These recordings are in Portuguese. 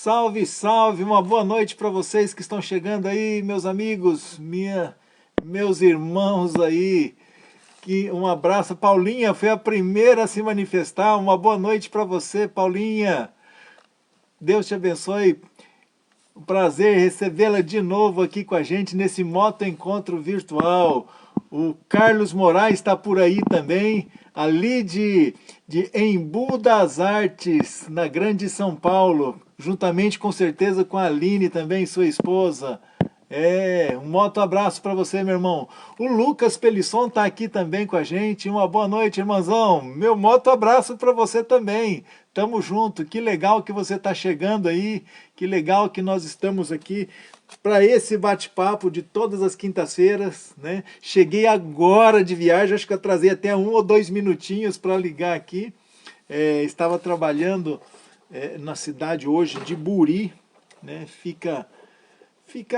Salve, salve, uma boa noite para vocês que estão chegando aí, meus amigos, meus irmãos aí. Um abraço, Paulinha, foi a primeira a se manifestar. Uma boa noite para você, Paulinha. Deus te abençoe. Um prazer recebê-la de novo aqui com a gente nesse Moto Encontro Virtual. O Carlos Moraes está por aí também, ali de Embu das Artes, na Grande São Paulo, juntamente com certeza com a Aline também, sua esposa. Um moto abraço para você, meu irmão. O Lucas Pelisson está aqui também com a gente. Uma boa noite, irmãozão. Meu moto abraço para você também. Tamo junto. Que legal que você está chegando aí. Que legal que nós estamos aqui para esse bate-papo de todas as quintas-feiras, né? Cheguei agora de viagem, acho que atrasei até 1 ou 2 minutinhos para ligar aqui. Estava trabalhando na cidade hoje de Buri, né? Fica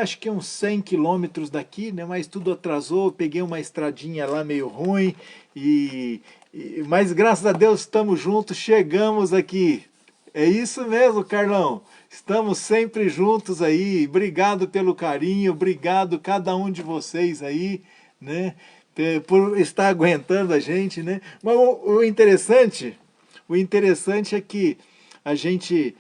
acho que uns 100 quilômetros daqui, né? Mas tudo atrasou, peguei uma estradinha lá meio ruim, mas graças a Deus estamos juntos, chegamos aqui. É isso mesmo, Carlão, estamos sempre juntos aí, obrigado pelo carinho, obrigado cada um de vocês aí, né? Por estar aguentando a gente, né? Mas o interessante é que a gente...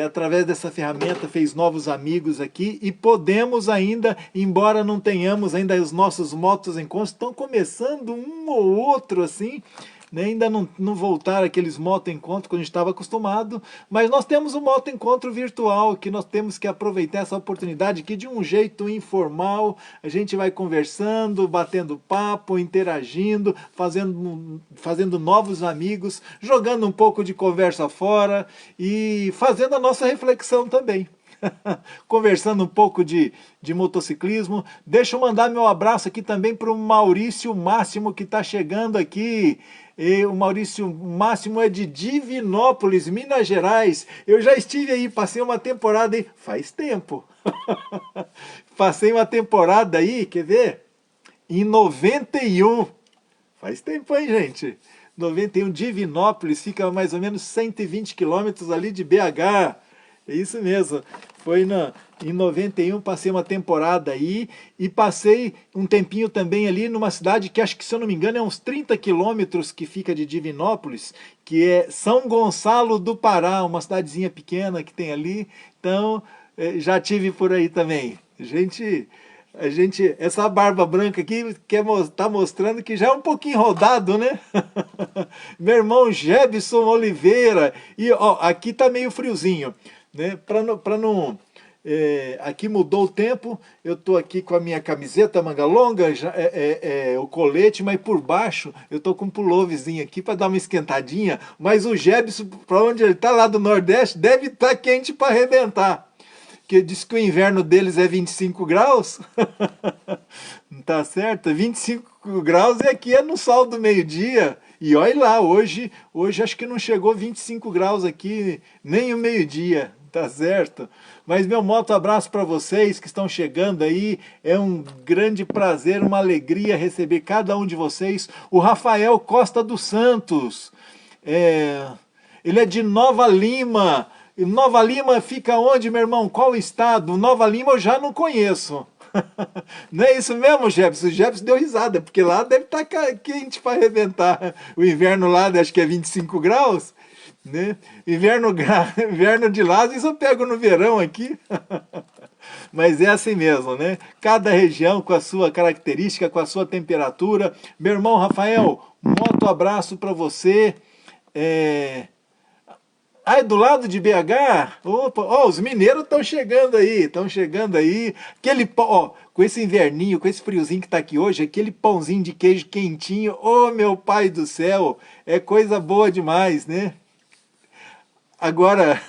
através dessa ferramenta fez novos amigos aqui e podemos ainda, embora não tenhamos ainda os nossos motos encontros, estão começando um ou outro assim, né? Ainda não voltaram aqueles moto encontros que a gente estava acostumado, mas nós temos um moto encontro virtual que nós temos que aproveitar essa oportunidade que de um jeito informal a gente vai conversando, batendo papo, interagindo, fazendo novos amigos, jogando um pouco de conversa fora e fazendo a nossa reflexão também. Conversando um pouco de motociclismo. Deixa eu mandar meu abraço aqui também para o Maurício Máximo que está chegando aqui. O Maurício Máximo é de Divinópolis, Minas Gerais. Eu já estive aí, passei uma temporada aí, faz tempo. Passei uma temporada aí, quer ver? Em 91. Faz tempo, hein, gente? 91, Divinópolis, fica mais ou menos 120 quilômetros ali de BH. É isso mesmo. Em 91 passei uma temporada aí e passei um tempinho também ali numa cidade que acho que, se eu não me engano, é uns 30 quilômetros que fica de Divinópolis, que é São Gonçalo do Pará, uma cidadezinha pequena que tem ali. Então, já tive por aí também. Essa barba branca aqui tá mostrando que já é um pouquinho rodado, né? Meu irmão Jebson Oliveira. E ó, aqui tá meio friozinho, né? Aqui mudou o tempo. Eu tô aqui com a minha camiseta manga longa, o colete, mas por baixo eu tô com um pulloverzinho aqui para dar uma esquentadinha. Mas o Jebson, para onde ele tá, lá do Nordeste, deve estar quente para arrebentar. Que diz que o inverno deles é 25 graus, não tá certo? 25 graus e aqui é no sol do meio-dia. E olha lá, hoje acho que não chegou 25 graus aqui, nem o meio-dia, tá certo? Mas meu moto abraço para vocês que estão chegando aí, é um grande prazer, uma alegria receber cada um de vocês. O Rafael Costa dos Santos, ele é de Nova Lima. E Nova Lima fica onde, meu irmão? Qual estado? Nova Lima eu já não conheço. Não é isso mesmo, Jefferson? O Jefferson deu risada, porque lá deve estar quente para arrebentar. O inverno lá acho que é 25 graus, né? Inverno de lá, isso eu pego no verão aqui. Mas é assim mesmo, né? Cada região com a sua característica, com a sua temperatura. Meu irmão Rafael, um moto abraço para você. Ah, é do lado de BH? Opa, ó, os mineiros estão chegando aí, Aquele pão, ó, com esse inverninho, com esse friozinho que tá aqui hoje, aquele pãozinho de queijo quentinho, ô meu pai do céu, é coisa boa demais, né? Agora,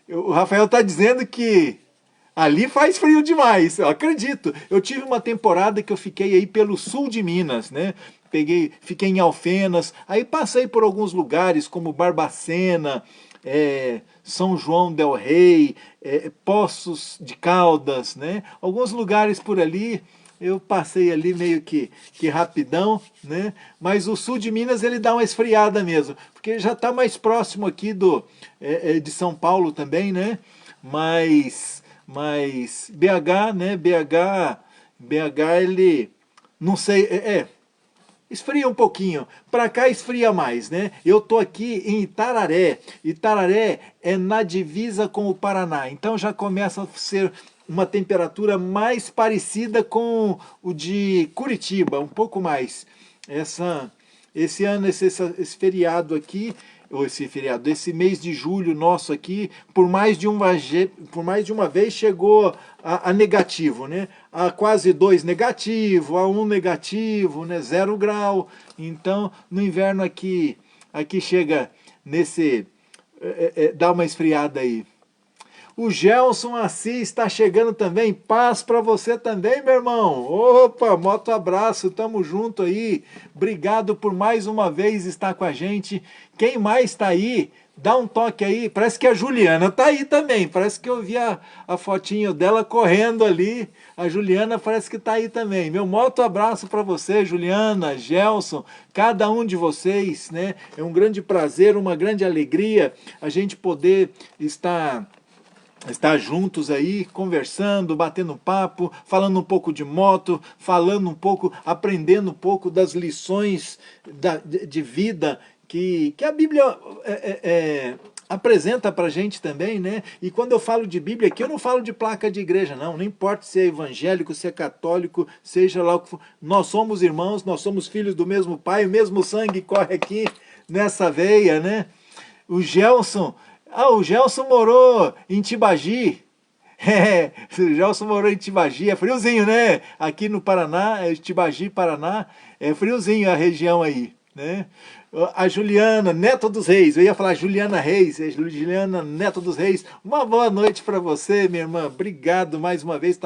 o Rafael tá dizendo que ali faz frio demais, eu acredito. Eu tive uma temporada que eu fiquei aí pelo sul de Minas, né? Fiquei em Alfenas, aí passei por alguns lugares como Barbacena, São João del Rei, Poços de Caldas, né? Alguns lugares por ali, eu passei ali meio que rapidão, né? Mas o sul de Minas ele dá uma esfriada mesmo, porque já está mais próximo aqui de São Paulo também, né? Mas BH, né? BH ele, não sei, esfria um pouquinho. Para cá esfria mais, né? Eu tô aqui em Itararé. Itararé é na divisa com o Paraná. Então já começa a ser uma temperatura mais parecida com o de Curitiba, um pouco mais. Esse ano, esse feriado aqui, ou esse mês de julho nosso aqui, por mais de uma vez chegou a negativo, né? A quase 2 negativo, a 1 negativo, né? 0 grau. Então, no inverno aqui chega dá uma esfriada aí. O Gelson Assis está chegando também. Paz para você também, meu irmão. Opa, moto abraço, tamo junto aí. Obrigado por mais uma vez estar com a gente. Quem mais está aí? Dá um toque aí. Parece que a Juliana está aí também. Parece que eu vi a fotinho dela correndo ali. A Juliana parece que está aí também. Meu moto abraço para você, Juliana, Gelson, cada um de vocês, né? É um grande prazer, uma grande alegria a gente poder estar juntos aí, conversando, batendo papo, falando um pouco de moto, falando um pouco, aprendendo um pouco das lições de vida que a Bíblia apresenta pra gente também, né? E quando eu falo de Bíblia aqui, eu não falo de placa de igreja, não importa se é evangélico, se é católico, seja lá o que for, nós somos irmãos, nós somos filhos do mesmo pai, o mesmo sangue corre aqui nessa veia, né? O Gelson morou em Tibagi. O Gelson morou em Tibagi, é friozinho, né? Aqui no Paraná, Tibagi, Paraná, é friozinho a região aí, né? A Juliana, Neto dos Reis, eu ia falar Juliana Reis, Juliana Neto dos Reis, uma boa noite para você, minha irmã, obrigado mais uma vez,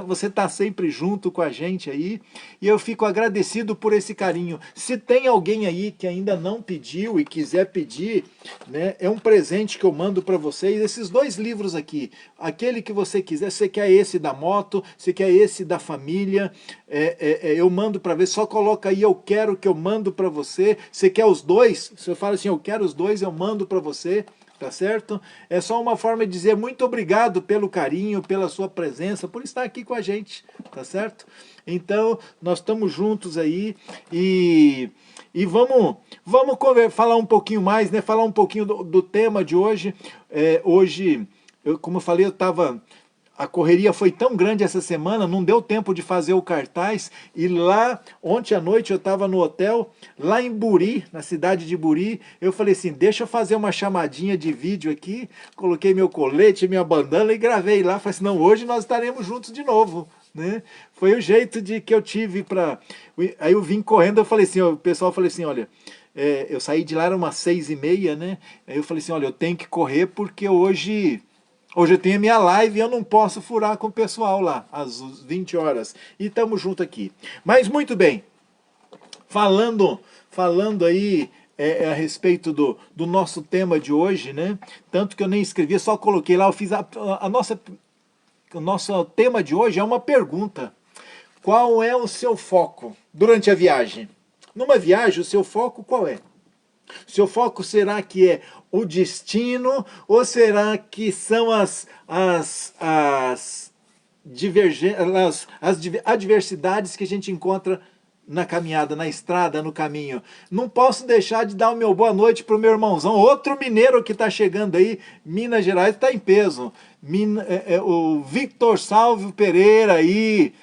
você está sempre junto com a gente aí, e eu fico agradecido por esse carinho. Se tem alguém aí que ainda não pediu e quiser pedir, né, é um presente que eu mando para vocês, esses 2 livros aqui, aquele que você quiser, você quer esse da moto, você quer esse da família, eu mando para ver, só coloca aí, eu quero que eu mando para você, você quer os 2, se eu falo assim, eu quero os 2, eu mando para você, tá certo? É só uma forma de dizer muito obrigado pelo carinho, pela sua presença, por estar aqui com a gente, tá certo? Então, nós estamos juntos aí e vamos falar um pouquinho mais, né? Falar um pouquinho do tema de hoje. Hoje, como eu falei, a correria foi tão grande essa semana, não deu tempo de fazer o cartaz, e lá, ontem à noite eu estava no hotel, lá em Buri, na cidade de Buri, eu falei assim, deixa eu fazer uma chamadinha de vídeo aqui, coloquei meu colete, minha bandana e gravei lá, falei assim, não, hoje nós estaremos juntos de novo, né? Foi o jeito que eu tive para... Aí eu vim correndo, eu falei assim, o pessoal falou assim, olha, eu saí de lá, era umas 6h30, né? Aí eu falei assim, olha, eu tenho que correr porque hoje eu tenho a minha live e eu não posso furar com o pessoal lá, às 20 horas. E estamos juntos aqui. Mas muito bem, falando aí a respeito do nosso tema de hoje, né? Tanto que eu nem escrevi, só coloquei lá, eu fiz o nosso tema de hoje é uma pergunta. Qual é o seu foco durante a viagem? Numa viagem, o seu foco qual é? Seu foco será que é o destino ou será que são as adversidades que a gente encontra na caminhada, na estrada, no caminho? Não posso deixar de dar o meu boa noite para o meu irmãozão, outro mineiro que está chegando aí, Minas Gerais está em peso, o Victor Salvio Pereira aí,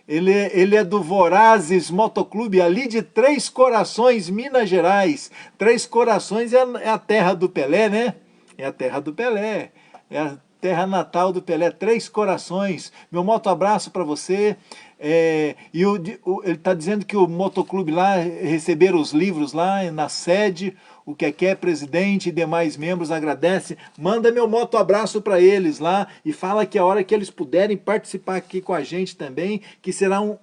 ele é do Vorazes Motoclube, ali de Três Corações, Minas Gerais. Três Corações é a terra do Pelé, né? É a terra do Pelé. É a terra natal do Pelé. Três Corações. Meu moto abraço para você. Ele está dizendo que o motoclube lá receberam os livros lá na sede. O que é presidente e demais membros agradece. Manda meu moto abraço para eles lá e fala que a hora que eles puderem participar aqui com a gente também, que será um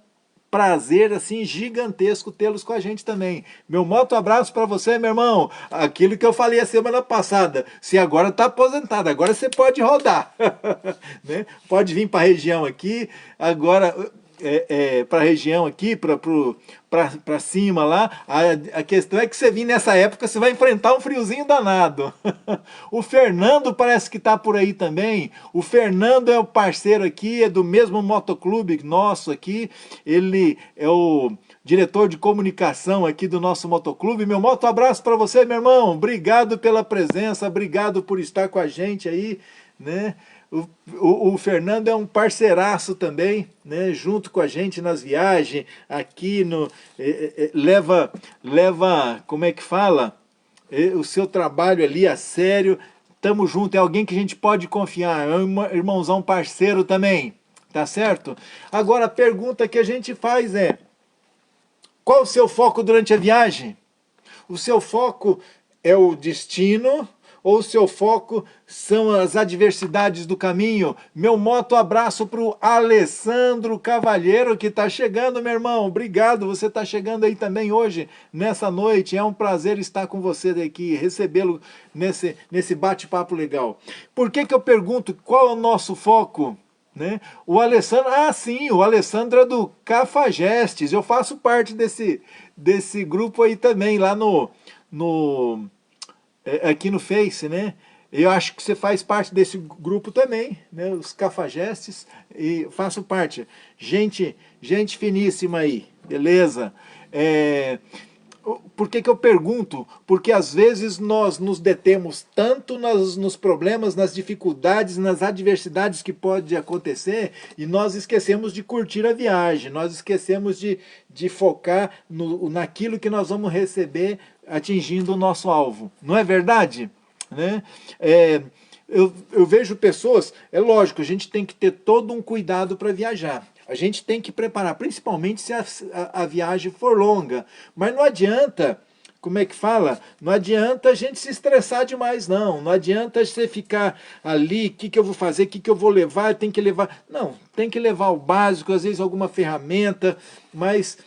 prazer assim gigantesco tê-los com a gente também. Meu moto abraço para você, meu irmão. Aquilo que eu falei a semana passada. Se agora está aposentado, agora você pode rodar. Né? Pode vir para a região aqui. Agora, para a região aqui, para cima lá, a questão é que você vir nessa época, você vai enfrentar um friozinho danado. O Fernando parece que está por aí também. O Fernando é o parceiro aqui, é do mesmo motoclube nosso aqui. Ele é o diretor de comunicação aqui do nosso motoclube. Meu moto abraço para você, meu irmão. Obrigado pela presença, obrigado por estar com a gente aí, né? O Fernando é um parceiraço também, né? Junto com a gente nas viagens, aqui no leva, como é que fala? O seu trabalho ali a sério. Tamo junto, é alguém que a gente pode confiar, é um irmãozão parceiro também, tá certo? Agora a pergunta que a gente faz é: qual o seu foco durante a viagem? O seu foco é o destino ou o seu foco são as adversidades do caminho? Meu moto abraço para o Alessandro Cavalheiro, que está chegando, meu irmão. Obrigado, você está chegando aí também hoje, nessa noite. É um prazer estar com você aqui, recebê-lo nesse bate-papo legal. Por que eu pergunto qual é o nosso foco? Né? O Alessandro, sim, o Alessandro é do Cafajestes. Eu faço parte desse grupo aí também, lá aqui no Face, né? Eu acho que você faz parte desse grupo também, né? Os Cafajestes, e faço parte. Gente finíssima aí, beleza? Por que eu pergunto? Porque às vezes nós nos detemos tanto nos problemas, nas dificuldades, nas adversidades que pode acontecer, e nós esquecemos de curtir a viagem, nós esquecemos de focar naquilo que nós vamos receber atingindo o nosso alvo. Não é verdade? Né? Eu vejo pessoas, é lógico, a gente tem que ter todo um cuidado para viajar. A gente tem que preparar, principalmente se a viagem for longa. Mas não adianta, como é que fala? Não adianta a gente se estressar demais, não. Não adianta você ficar ali, o que eu vou fazer, o que eu vou levar, tem que levar... Não, tem que levar o básico, às vezes alguma ferramenta, mas...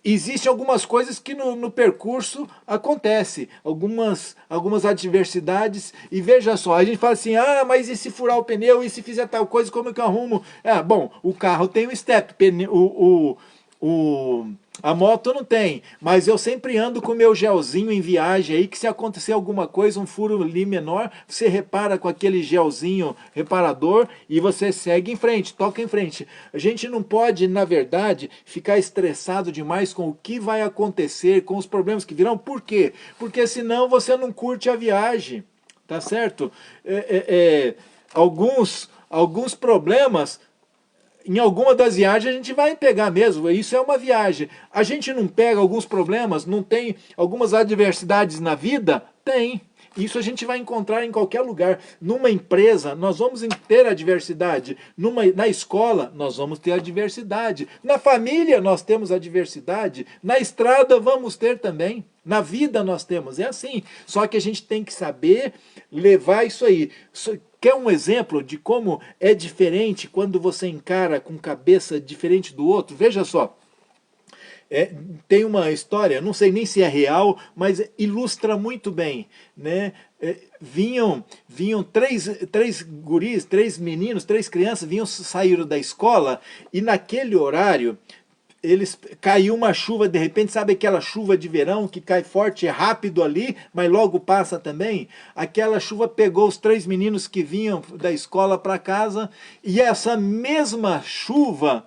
Existem algumas coisas que no percurso acontece, algumas adversidades, e veja só, a gente fala assim, mas e se furar o pneu, e se fizer tal coisa, como é que eu arrumo? Bom, o carro tem o step, a moto não tem, mas eu sempre ando com o meu gelzinho em viagem aí, que se acontecer alguma coisa, um furo ali menor, você repara com aquele gelzinho reparador e você segue em frente, toca em frente. A gente não pode, na verdade, ficar estressado demais com o que vai acontecer, com os problemas que virão. Por quê? Porque senão você não curte a viagem, tá certo? Alguns problemas... Em alguma das viagens a gente vai pegar mesmo, isso é uma viagem. A gente não pega alguns problemas, não tem algumas adversidades na vida? Tem. Isso a gente vai encontrar em qualquer lugar. Numa empresa, nós vamos ter adversidade. Na escola, nós vamos ter adversidade. Na família, nós temos adversidade. Na estrada, vamos ter também. Na vida, nós temos. É assim. Só que a gente tem que saber levar isso aí. Quer um exemplo de como é diferente quando você encara com cabeça diferente do outro? Veja só. Tem uma história, não sei nem se é real, mas ilustra muito bem, né? Vinham três guris, três meninos, três crianças, saíram da escola e naquele horário caiu uma chuva de repente, sabe aquela chuva de verão que cai forte, rápido ali, mas logo passa também? Aquela chuva pegou os três meninos que vinham da escola para casa e essa mesma chuva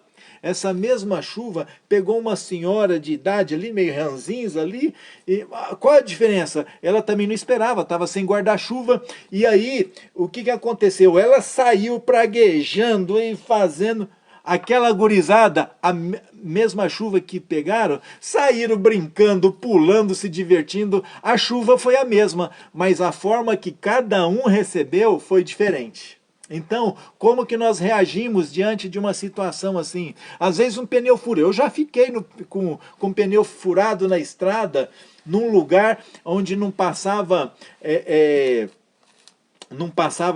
pegou uma senhora de idade ali, meio ranzinza ali, e qual a diferença? Ela também não esperava, estava sem guarda-chuva, e aí, o que aconteceu? Ela saiu praguejando e fazendo... Aquela gurizada, a mesma chuva que pegaram, saíram brincando, pulando, se divertindo, a chuva foi a mesma, mas a forma que cada um recebeu foi diferente. Então, como que nós reagimos diante de uma situação assim? Às vezes um pneu fura. Eu já fiquei com pneu furado na estrada, num lugar onde não passava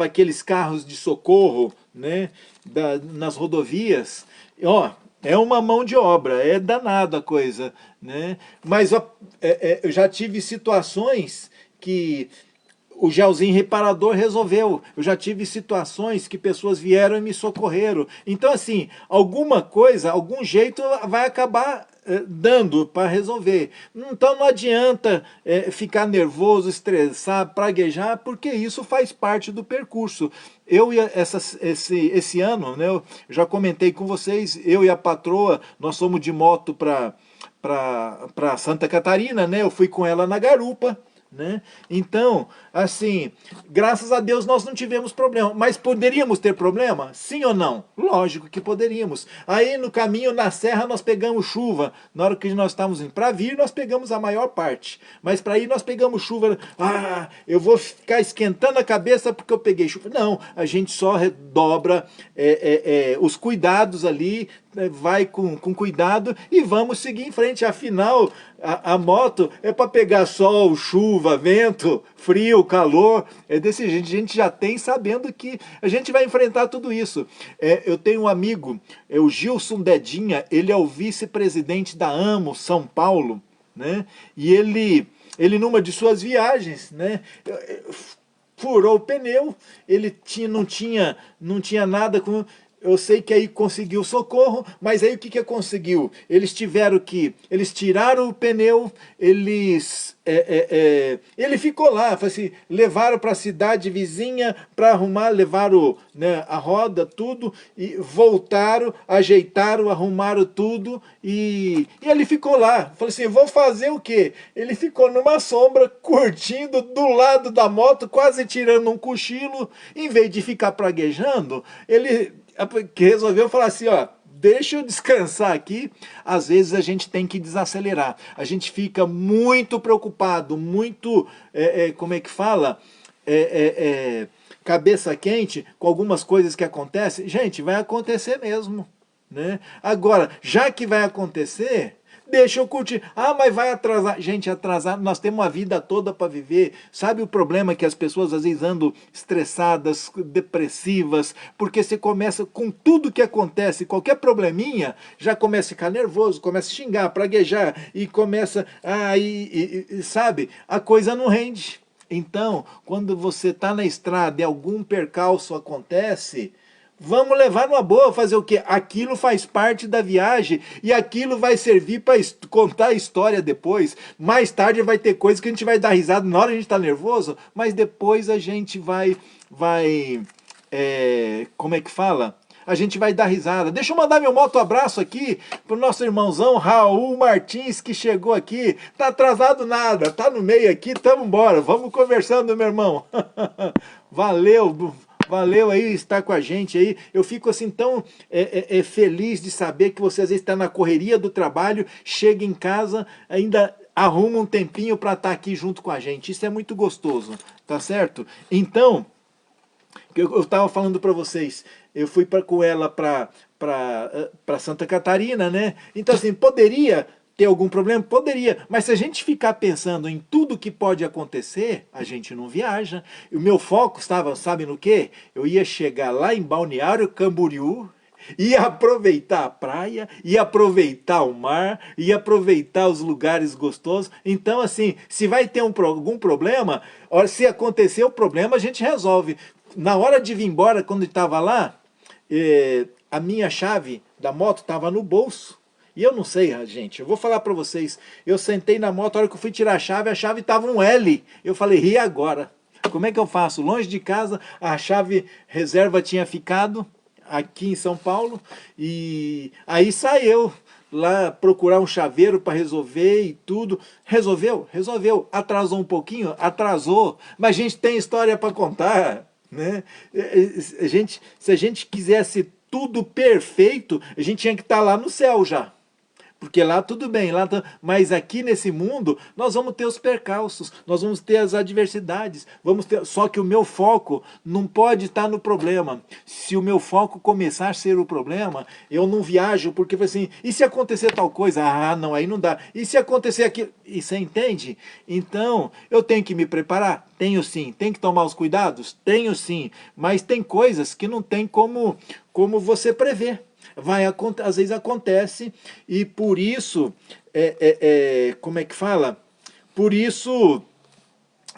aqueles carros de socorro, né, nas rodovias. É uma mão de obra, é danada a coisa, né? Mas eu já tive situações que o gelzinho reparador resolveu. Eu já tive situações que pessoas vieram e me socorreram. Então, assim, alguma coisa, algum jeito vai acabar dando para resolver. Então não adianta ficar nervoso, estressar, praguejar, porque isso faz parte do percurso. Eu e esse ano, né, eu já comentei com vocês, eu e a patroa, nós fomos de moto para Santa Catarina, né? Eu fui com ela na garupa, né? Então, assim, graças a Deus nós não tivemos problema. Mas poderíamos ter problema? Sim ou não? Lógico que poderíamos. Aí no caminho, na serra, nós pegamos chuva. Na hora que nós estávamos indo para vir, nós pegamos a maior parte. Mas para ir, nós pegamos chuva. Ah, eu vou ficar esquentando a cabeça porque eu peguei chuva. Não, a gente só redobra os cuidados ali, vai com cuidado e vamos seguir em frente. Afinal, a moto é para pegar sol, chuva, vento, frio, calor. É desse jeito. A gente já tem sabendo que a gente vai enfrentar tudo isso. Eu tenho um amigo, o Gilson Dedinha, ele é o vice-presidente da AMO São Paulo, né? E ele numa de suas viagens, né, furou o pneu, ele não tinha nada com... Eu sei que aí conseguiu socorro, mas aí o que conseguiu? Eles tiraram o pneu, ele ficou lá, assim, levaram para a cidade vizinha para arrumar, levaram, né, a roda, tudo, e voltaram, ajeitaram, arrumaram tudo, e ele ficou lá. Falei assim, vou fazer o quê? Ele ficou numa sombra, curtindo do lado da moto, quase tirando um cochilo, em vez de ficar praguejando, ele... que resolveu falar assim, ó, deixa eu descansar aqui. Às vezes a gente tem que desacelerar. A gente fica muito preocupado, muito, como é que fala? Cabeça quente com algumas coisas que acontecem. Gente, vai acontecer mesmo, né? Agora, já que vai acontecer... deixa eu curtir. Ah, mas vai atrasar. Gente, atrasar, nós temos uma vida toda para viver. Sabe o problema que as pessoas às vezes andam estressadas, depressivas, porque você começa com tudo que acontece, qualquer probleminha, já começa a ficar nervoso, começa a xingar, praguejar, e começa sabe, a coisa não rende. Então, quando você está na estrada e algum percalço acontece... vamos levar numa boa, fazer o quê? Aquilo faz parte da viagem e aquilo vai servir para contar a história depois. Mais tarde vai ter coisa que a gente vai dar risada na hora a gente está nervoso, mas depois a gente vai como é que fala? A gente vai dar risada. Deixa eu mandar meu moto abraço aqui pro nosso irmãozão Raul Martins, que chegou aqui. Tá atrasado nada, tá no meio aqui, tamo embora. Vamos conversando, meu irmão. Valeu. Valeu aí estar com a gente aí. Eu fico assim tão feliz de saber que você às vezes está na correria do trabalho, chega em casa, ainda arruma um tempinho para estar aqui junto com a gente. Isso é muito gostoso, tá certo? Então, eu estava falando para vocês, eu fui com ela para Santa Catarina, né? Então assim, poderia... ter algum problema? Poderia, mas se a gente ficar pensando em tudo que pode acontecer, a gente não viaja. E o meu foco estava, sabe no quê? Eu ia chegar lá em Balneário Camboriú, ia aproveitar a praia, ia aproveitar o mar, ia aproveitar os lugares gostosos. Então assim, se vai ter algum problema, se acontecer o problema, a gente resolve. Na hora de vir embora, quando estava lá, a minha chave da moto estava no bolso. E eu não sei, gente, eu vou falar para vocês, eu sentei na moto, a hora que eu fui tirar a chave estava um L. Eu falei, e agora? Como é que eu faço? Longe de casa, a chave reserva tinha ficado aqui em São Paulo, e aí saiu lá procurar um chaveiro para resolver e tudo. Resolveu? Resolveu. Atrasou um pouquinho? Atrasou. Mas a gente tem história para contar, né? Se a gente quisesse tudo perfeito, a gente tinha que estar lá no céu já. Porque lá tudo bem, mas aqui nesse mundo nós vamos ter os percalços, nós vamos ter as adversidades, só que o meu foco não pode estar no problema. Se o meu foco começar a ser o problema, eu não viajo, porque assim, e se acontecer tal coisa? Ah, não, aí não dá. E se acontecer aquilo? E você entende? Então, eu tenho que me preparar? Tenho sim. Tem que tomar os cuidados? Tenho sim. Mas tem coisas que não tem como você prever. Às vezes acontece, e por isso, como é que fala? Por isso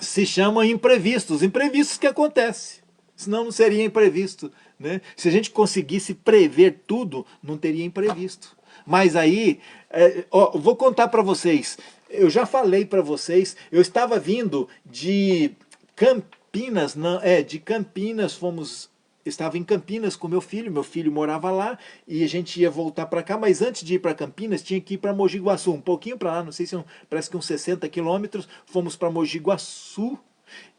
se chamam imprevistos, imprevistos que acontecem, senão não seria imprevisto, né? Se a gente conseguisse prever tudo, não teria imprevisto. Mas aí, ó, vou contar para vocês, eu já falei para vocês, eu estava vindo de Campinas, não, de Campinas, estava em Campinas com meu filho morava lá, e a gente ia voltar para cá, mas antes de ir para Campinas, tinha que ir para Mogi Guaçu, um pouquinho para lá, não sei se parece que uns 60 quilômetros, fomos para Mogi Guaçu,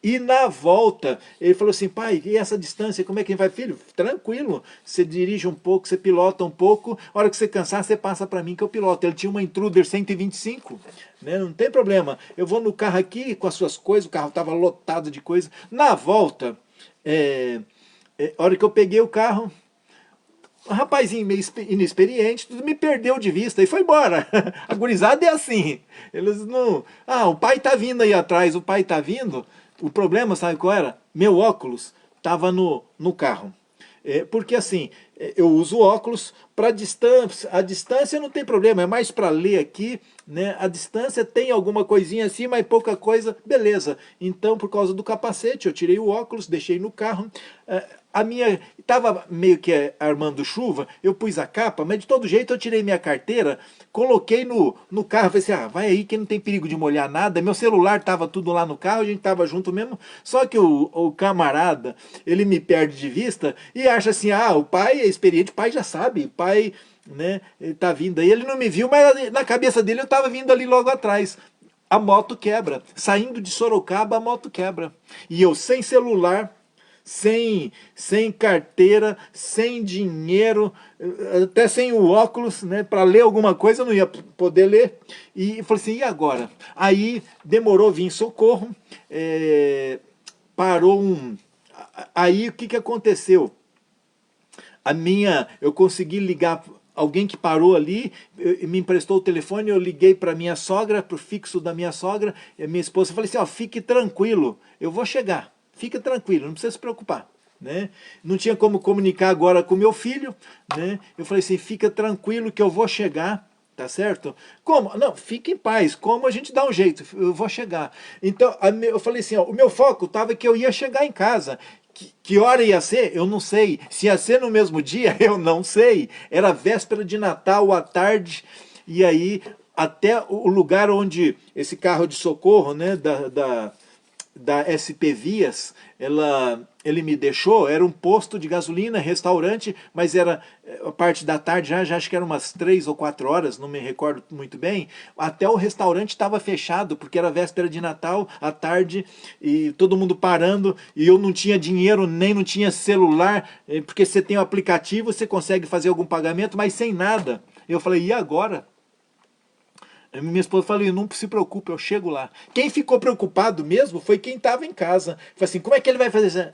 e na volta, ele falou assim, pai, e essa distância, como é que vai? Filho, tranquilo, você dirige um pouco, você pilota um pouco, a hora que você cansar, você passa para mim que eu piloto. Ele tinha uma Intruder 125, né? Não tem problema, eu vou no carro aqui com as suas coisas, o carro estava lotado de coisa. Na volta, a hora que eu peguei o carro, um rapazinho meio inexperiente, tudo me perdeu de vista e foi embora. A gurizada é assim. Eles não... Ah, o pai tá vindo aí atrás, o pai tá vindo. O problema, sabe qual era? Meu óculos estava no carro. Porque assim, eu uso óculos para distância. A distância não tem problema, é mais para ler aqui, né? A distância tem alguma coisinha assim, mas pouca coisa, beleza. Então, por causa do capacete, eu tirei o óculos, deixei no carro. A minha estava meio que armando chuva, eu pus a capa, mas de todo jeito eu tirei minha carteira, coloquei no carro, falei assim, ah, vai aí que não tem perigo de molhar nada, meu celular estava tudo lá no carro, a gente estava junto mesmo, só que o camarada, ele me perde de vista e acha assim, ah, o pai é experiente, o pai já sabe, o pai, né, ele tá vindo aí, ele não me viu, mas na cabeça dele eu estava vindo ali logo atrás. A moto quebra, saindo de Sorocaba a moto quebra, e eu sem celular, sem carteira, sem dinheiro, até sem o óculos, né, para ler alguma coisa eu não ia poder ler. E falei assim, e agora? Aí demorou vir socorro, parou um... Aí o que aconteceu? Eu consegui ligar, alguém que parou ali, me emprestou o telefone, eu liguei para minha sogra, para o fixo da minha sogra, e a minha esposa, falei assim, ó, fique tranquilo, eu vou chegar. Fica tranquilo, não precisa se preocupar. Né? Não tinha como comunicar agora com meu filho, né? Eu falei assim, fica tranquilo que eu vou chegar, tá certo? Como? Não, fica em paz, como a gente dá um jeito, eu vou chegar. Então, eu falei assim, ó, o meu foco estava que eu ia chegar em casa. Que hora ia ser? Eu não sei. Se ia ser no mesmo dia, eu não sei. Era véspera de Natal à tarde, e aí até o lugar onde esse carro de socorro, né, da SP Vias, ele me deixou, era um posto de gasolina, restaurante, mas era a parte da tarde, já acho que eram umas 3 ou 4 horas, não me recordo muito bem, até o restaurante estava fechado, porque era véspera de Natal, à tarde, e todo mundo parando, e eu não tinha dinheiro, nem não tinha celular, porque você tem o aplicativo, você consegue fazer algum pagamento, mas sem nada. Eu falei, e agora? Minha esposa falou, não se preocupe, eu chego lá. Quem ficou preocupado mesmo foi quem estava em casa. Falei assim, como é que ele vai fazer isso?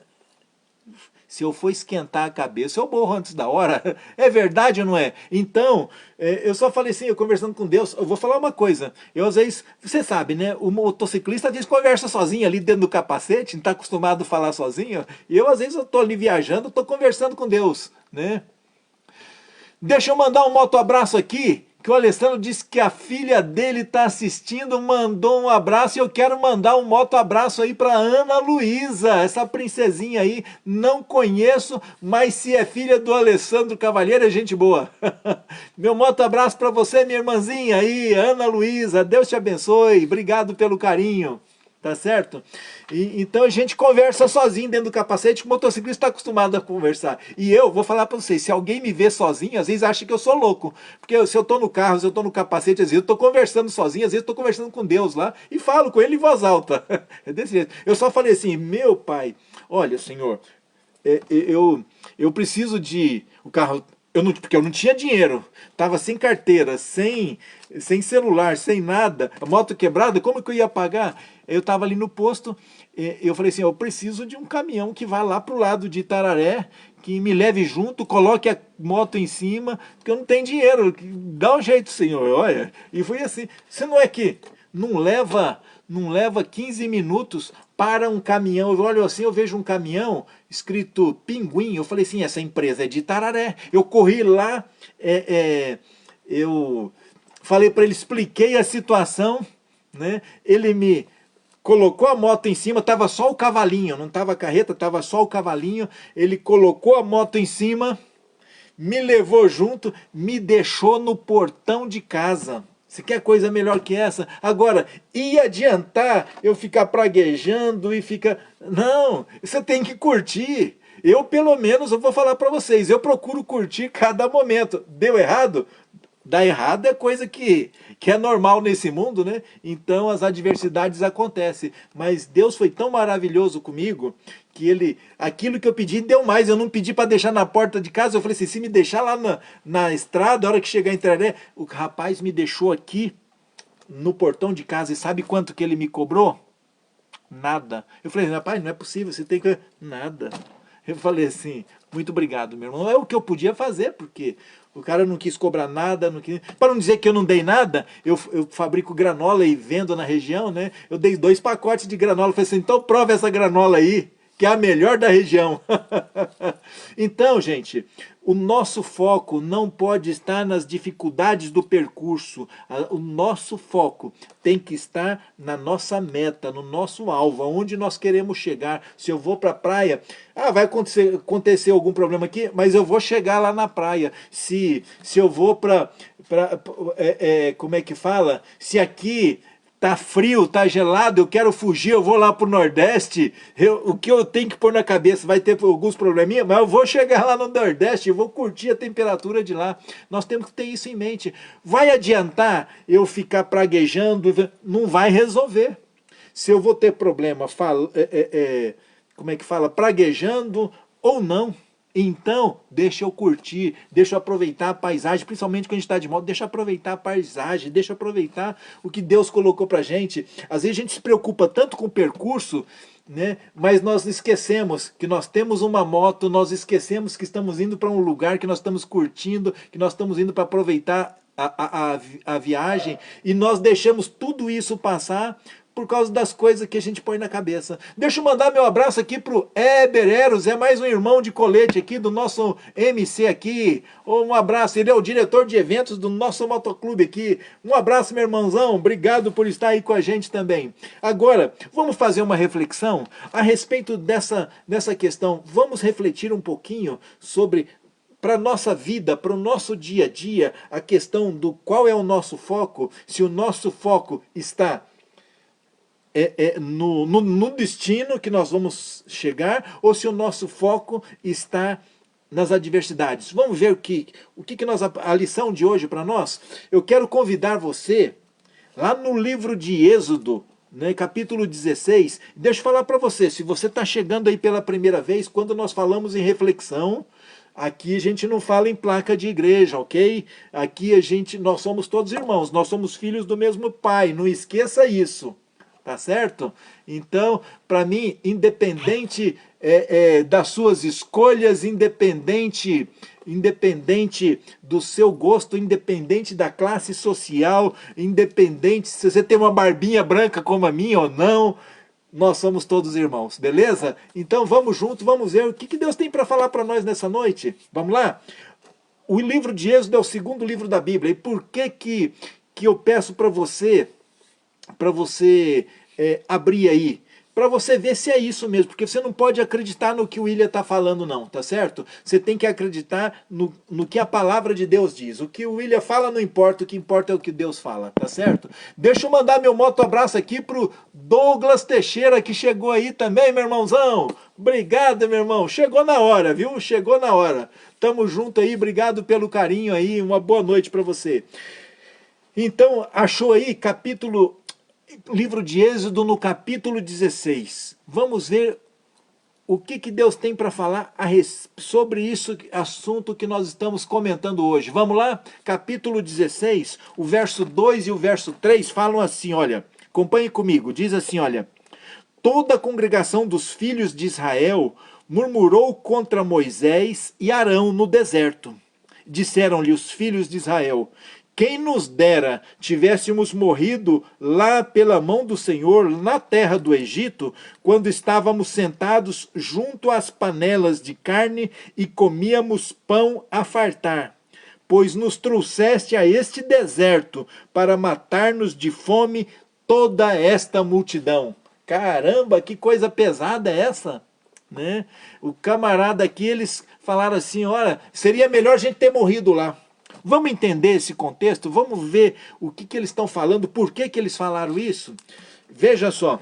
Se eu for esquentar a cabeça, eu morro antes da hora. É verdade ou não é? Então, eu só falei assim, eu conversando com Deus, eu vou falar uma coisa. Eu às vezes, você sabe, né? O motociclista às vezes conversa sozinho ali dentro do capacete, não está acostumado a falar sozinho. E eu às vezes eu estou ali viajando, estou conversando com Deus, né? Deixa eu mandar um moto-abraço aqui, que o Alessandro disse que a filha dele está assistindo, mandou um abraço, e eu quero mandar um moto-abraço aí para Ana Luísa, essa princesinha aí, não conheço, mas se é filha do Alessandro Cavalheiro, é gente boa. Meu moto-abraço para você, minha irmãzinha aí, Ana Luísa, Deus te abençoe, obrigado pelo carinho. Tá certo? Então a gente conversa sozinho dentro do capacete, o motociclista está acostumado a conversar. E eu vou falar para vocês, se alguém me vê sozinho, às vezes acha que eu sou louco. Porque se eu estou no carro, se eu estou no capacete, às vezes eu estou conversando sozinho, às vezes eu estou conversando com Deus lá e falo com ele em voz alta. É desse jeito. Eu só falei assim, meu pai, olha, Senhor, eu preciso de... O carro... porque eu não tinha dinheiro, estava sem carteira, sem celular, sem nada, a moto quebrada, como que eu ia pagar? Eu estava ali no posto, eu falei assim, eu preciso de um caminhão que vá lá para o lado de Itararé, que me leve junto, coloque a moto em cima, porque eu não tenho dinheiro, dá um jeito, Senhor, olha. E foi assim, se não é que não leva 15 minutos para um caminhão, eu olho assim, eu vejo um caminhão escrito Pinguim, eu falei assim, essa empresa é de Itararé, eu corri lá, eu falei para ele, expliquei a situação, né? Ele me colocou a moto em cima, tava só o cavalinho, não tava a carreta, tava só o cavalinho, ele colocou a moto em cima, me levou junto, me deixou no portão de casa. Você quer coisa melhor que essa? Agora, ia adiantar eu ficar praguejando e ficar... Não, você tem que curtir. Eu, pelo menos, eu vou falar para vocês, eu procuro curtir cada momento. Deu errado? Dar errado é coisa que é normal nesse mundo, né? Então as adversidades acontecem. Mas Deus foi tão maravilhoso comigo que aquilo que eu pedi deu mais. Eu não pedi para deixar na porta de casa. Eu falei assim, se me deixar lá na estrada, a hora que chegar a entraré, o rapaz me deixou aqui no portão de casa. E sabe quanto que ele me cobrou? Nada. Eu falei, rapaz, não é possível, você tem que... Nada. Eu falei assim, muito obrigado, meu irmão. É o que eu podia fazer, porque o cara não quis cobrar nada, não quis... Para não dizer que eu não dei nada, eu fabrico granola e vendo na região, né? Eu dei 2 pacotes de granola. Falei assim, então prova essa granola aí, que é a melhor da região. Então, gente, o nosso foco não pode estar nas dificuldades do percurso. O nosso foco tem que estar na nossa meta, no nosso alvo, aonde nós queremos chegar. Se eu vou para a praia, vai acontecer algum problema aqui, mas eu vou chegar lá na praia. Se eu vou para... como é que fala? Se aqui... tá frio, tá gelado, eu quero fugir, eu vou lá pro Nordeste, o que eu tenho que pôr na cabeça, vai ter alguns probleminhas, mas eu vou chegar lá no Nordeste, eu vou curtir a temperatura de lá. Nós temos que ter isso em mente. Vai adiantar eu ficar praguejando? Não vai resolver. Se eu vou ter problema, como é que fala, praguejando ou não. Então, deixa eu curtir, deixa eu aproveitar a paisagem, principalmente quando a gente está de moto, deixa eu aproveitar a paisagem, deixa eu aproveitar o que Deus colocou pra gente. Às vezes a gente se preocupa tanto com o percurso, né? Mas nós esquecemos que nós temos uma moto, nós esquecemos que estamos indo para um lugar, que nós estamos curtindo, que nós estamos indo para aproveitar a viagem, e nós deixamos tudo isso passar por causa das coisas que a gente põe na cabeça. Deixa eu mandar meu abraço aqui pro Eber Eros, é mais um irmão de colete aqui do nosso MC aqui. Um abraço, ele é o diretor de eventos do nosso motoclube aqui. Um abraço, meu irmãozão, obrigado por estar aí com a gente também. Agora, vamos fazer uma reflexão a respeito dessa questão. Vamos refletir um pouquinho sobre... para a nossa vida, para o nosso dia a dia, a questão do qual é o nosso foco, se o nosso foco está no destino que nós vamos chegar, ou se o nosso foco está nas adversidades. Vamos ver a lição de hoje para nós. Eu quero convidar você, lá no livro de Êxodo, né, capítulo 16, deixa eu falar para você, se você está chegando aí pela primeira vez, quando nós falamos em reflexão, aqui a gente não fala em placa de igreja, ok? Aqui nós somos todos irmãos, nós somos filhos do mesmo pai, não esqueça isso, tá certo? Então, para mim, independente das suas escolhas, independente do seu gosto, independente da classe social, independente se você tem uma barbinha branca como a minha ou não, nós somos todos irmãos, beleza? Então vamos junto, vamos ver o que Deus tem para falar para nós nessa noite. Vamos lá? O livro de Êxodo é o segundo livro da Bíblia. E por que eu peço para você abrir aí? Para você ver se é isso mesmo, porque você não pode acreditar no que o William está falando não, tá certo? Você tem que acreditar no que a palavra de Deus diz. O que o William fala não importa, o que importa é o que Deus fala, tá certo? Deixa eu mandar meu moto abraço aqui pro Douglas Teixeira, que chegou aí também, meu irmãozão. Obrigado, meu irmão. Chegou na hora, viu? Chegou na hora. Tamo junto aí, obrigado pelo carinho aí, uma boa noite para você. Então, achou aí livro de Êxodo no capítulo 16. Vamos ver o que Deus tem para falar sobre isso, assunto que nós estamos comentando hoje. Vamos lá? Capítulo 16, o verso 2 e o verso 3 falam assim, olha, acompanhe comigo, diz assim, olha, toda a congregação dos filhos de Israel murmurou contra Moisés e Arão no deserto. Disseram-lhe os filhos de Israel, quem nos dera tivéssemos morrido lá pela mão do Senhor, na terra do Egito, quando estávamos sentados junto às panelas de carne e comíamos pão a fartar. Pois nos trouxeste a este deserto para matar-nos de fome toda esta multidão. Caramba, que coisa pesada é essa? Né? O camarada aqui, eles falaram assim, olha, seria melhor a gente ter morrido lá. Vamos entender esse contexto? Vamos ver o que eles estão falando, por que eles falaram isso? Veja só,